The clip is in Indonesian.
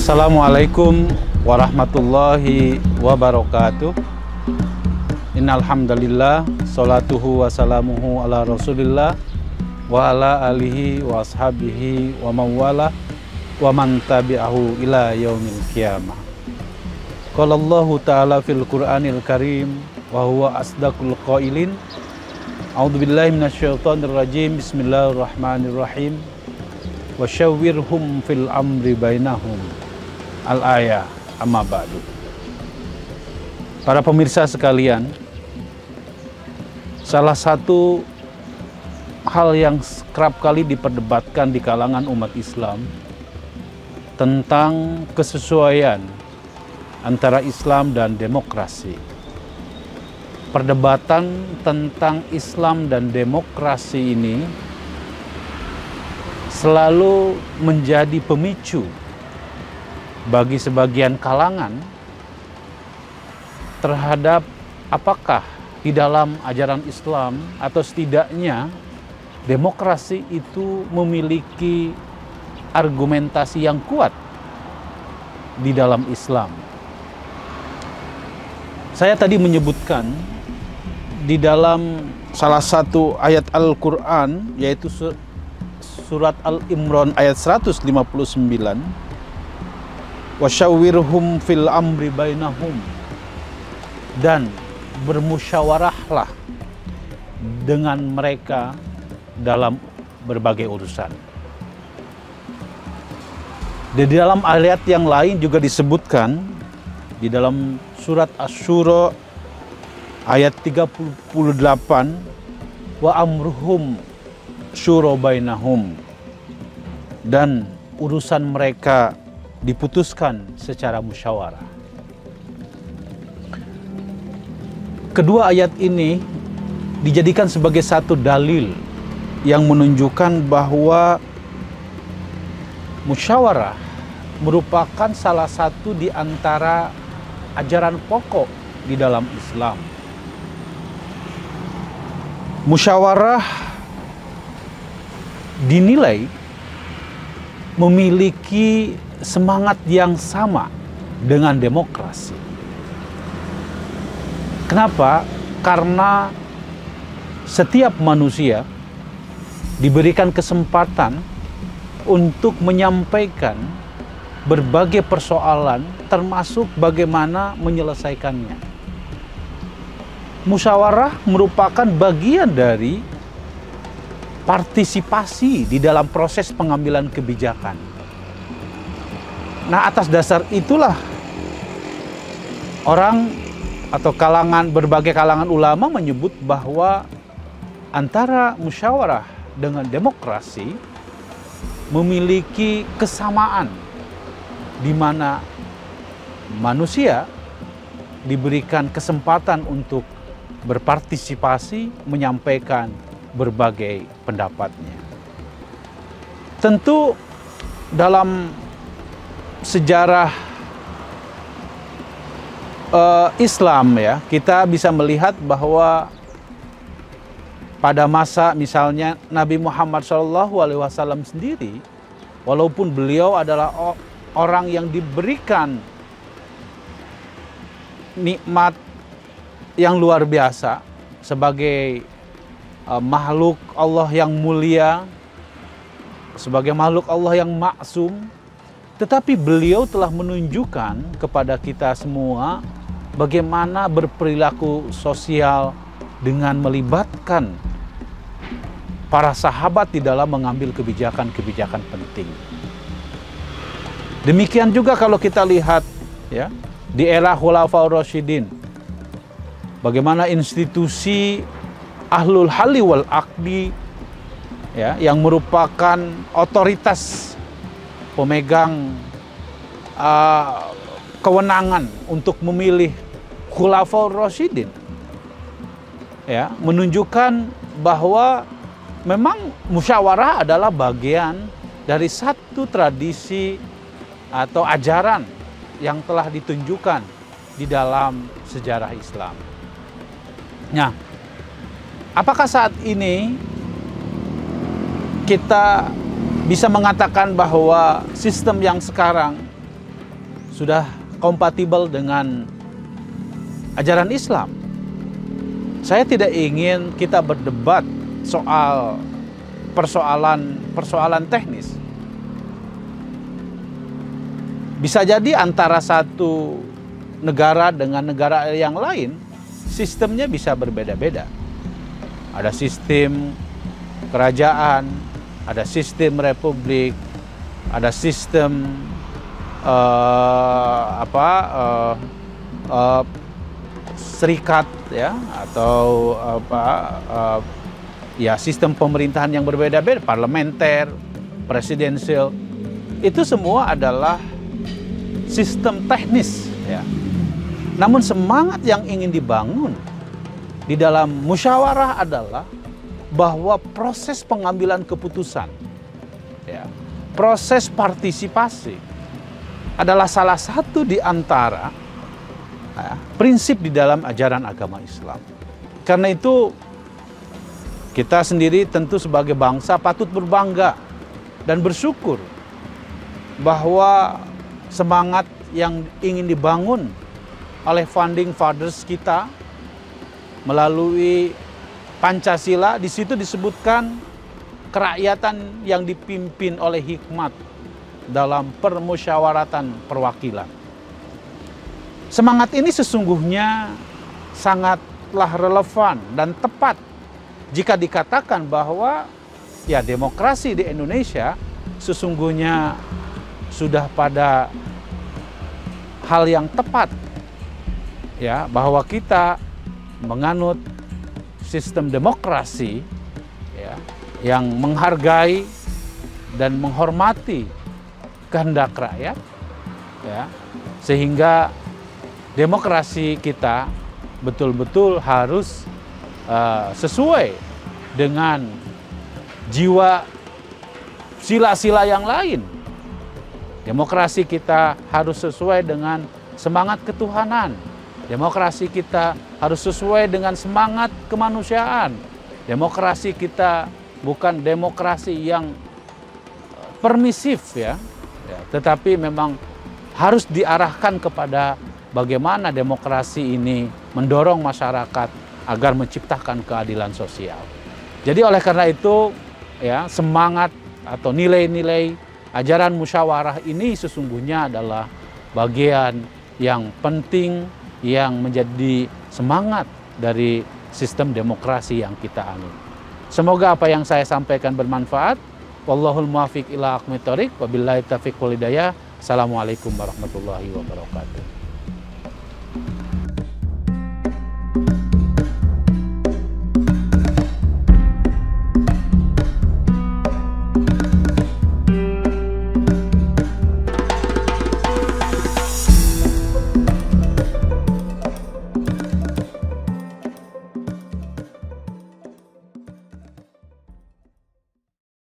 Assalamualaikum warahmatullahi wabarakatuh. Innal hamdalillah, salatuhu wassalamuhu ala Rasulillah wa ala alihi wa ashabihi wa mawala wa man tabi'ahu ila yaumil qiyamah. Qala Allahu ta'ala fil Qur'anil Karim wa huwa asdaqul qailin. A'udzubillahi minasyaitonir rajim. Bismillahirrahmanirrahim. Wa syawwirhum fil amri bainahum. Al-ayah, amma ba'du. Para pemirsa sekalian, salah satu hal yang kerap kali diperdebatkan di kalangan umat Islam tentang kesesuaian antara Islam dan demokrasi. Perdebatan tentang Islam dan demokrasi ini selalu menjadi pemicu bagi sebagian kalangan terhadap apakah di dalam ajaran Islam atau setidaknya demokrasi itu memiliki argumentasi yang kuat di dalam Islam. Saya tadi menyebutkan di dalam salah satu ayat Al-Quran, yaitu surat Al-Imran ayat 159, wasyawwirhum fil amri bainahum, dan bermusyawarahlah dengan mereka dalam berbagai urusan. Di dalam ayat yang lain juga disebutkan di dalam surat Asy-Syura ayat 38, wa amruhum syura bainahum, dan urusan mereka diputuskan secara musyawarah. Kedua ayat ini dijadikan sebagai satu dalil yang menunjukkan bahwa musyawarah merupakan salah satu di antara ajaran pokok di dalam Islam. Musyawarah dinilai memiliki semangat yang sama dengan demokrasi. Kenapa? Karena setiap manusia diberikan kesempatan untuk menyampaikan berbagai persoalan, termasuk bagaimana menyelesaikannya. Musyawarah merupakan bagian dari partisipasi di dalam proses pengambilan kebijakan. Nah, atas dasar itulah orang atau berbagai kalangan ulama menyebut bahwa antara musyawarah dengan demokrasi memiliki kesamaan, di mana manusia diberikan kesempatan untuk berpartisipasi, menyampaikan berbagai pendapatnya. Tentu dalam sejarah Islam ya, kita bisa melihat bahwa pada masa misalnya Nabi Muhammad SAW sendiri, walaupun beliau adalah orang yang diberikan nikmat yang luar biasa sebagai makhluk Allah yang mulia, sebagai makhluk Allah yang maksum, tetapi beliau telah menunjukkan kepada kita semua bagaimana berperilaku sosial dengan melibatkan para sahabat di dalam mengambil kebijakan-kebijakan penting. Demikian juga kalau kita lihat ya, di era Khulafaur Rasyidin, bagaimana institusi Ahlul Halli wal Aqdi ya, yang merupakan otoritas pemegang kewenangan untuk memilih Khulafaur Rasyidin ya, menunjukkan bahwa memang musyawarah adalah bagian dari satu tradisi atau ajaran yang telah ditunjukkan di dalam sejarah Islam. Nah, apakah saat ini kita bisa mengatakan bahwa sistem yang sekarang sudah kompatibel dengan ajaran Islam. Saya tidak ingin kita berdebat soal persoalan teknis. Bisa jadi antara satu negara dengan negara yang lain, sistemnya bisa berbeda-beda. Ada sistem kerajaan, ada sistem republik, ada sistem serikat, ya, atau sistem pemerintahan yang berbeda-beda, parlementer, presidensial. Itu semua adalah sistem teknis, ya. Namun semangat yang ingin dibangun di dalam musyawarah adalah bahwa proses pengambilan keputusan, ya, proses partisipasi adalah salah satu di antara prinsip di dalam ajaran agama Islam. Karena itu kita sendiri tentu sebagai bangsa patut berbangga dan bersyukur bahwa semangat yang ingin dibangun oleh founding fathers kita melalui Pancasila, di situ disebutkan kerakyatan yang dipimpin oleh hikmat dalam permusyawaratan perwakilan. Semangat ini sesungguhnya sangatlah relevan dan tepat jika dikatakan bahwa ya demokrasi di Indonesia sesungguhnya sudah pada hal yang tepat, ya, bahwa kita menganut sistem demokrasi, ya, yang menghargai dan menghormati kehendak rakyat, ya, sehingga demokrasi kita betul-betul harus sesuai dengan jiwa sila-sila yang lain. Demokrasi kita harus sesuai dengan semangat ketuhanan. Demokrasi kita harus sesuai dengan semangat kemanusiaan. Demokrasi kita bukan demokrasi yang permisif, ya, tetapi memang harus diarahkan kepada bagaimana demokrasi ini mendorong masyarakat agar menciptakan keadilan sosial. Jadi oleh karena itu, ya, semangat atau nilai-nilai ajaran musyawarah ini sesungguhnya adalah bagian yang penting yang menjadi semangat dari sistem demokrasi yang kita anut. Semoga apa yang saya sampaikan bermanfaat. Wallahul muwaffiq ila aqwamit thoriq. Wabillahi taufiq wal hidayah. Assalamualaikum warahmatullahi wabarakatuh.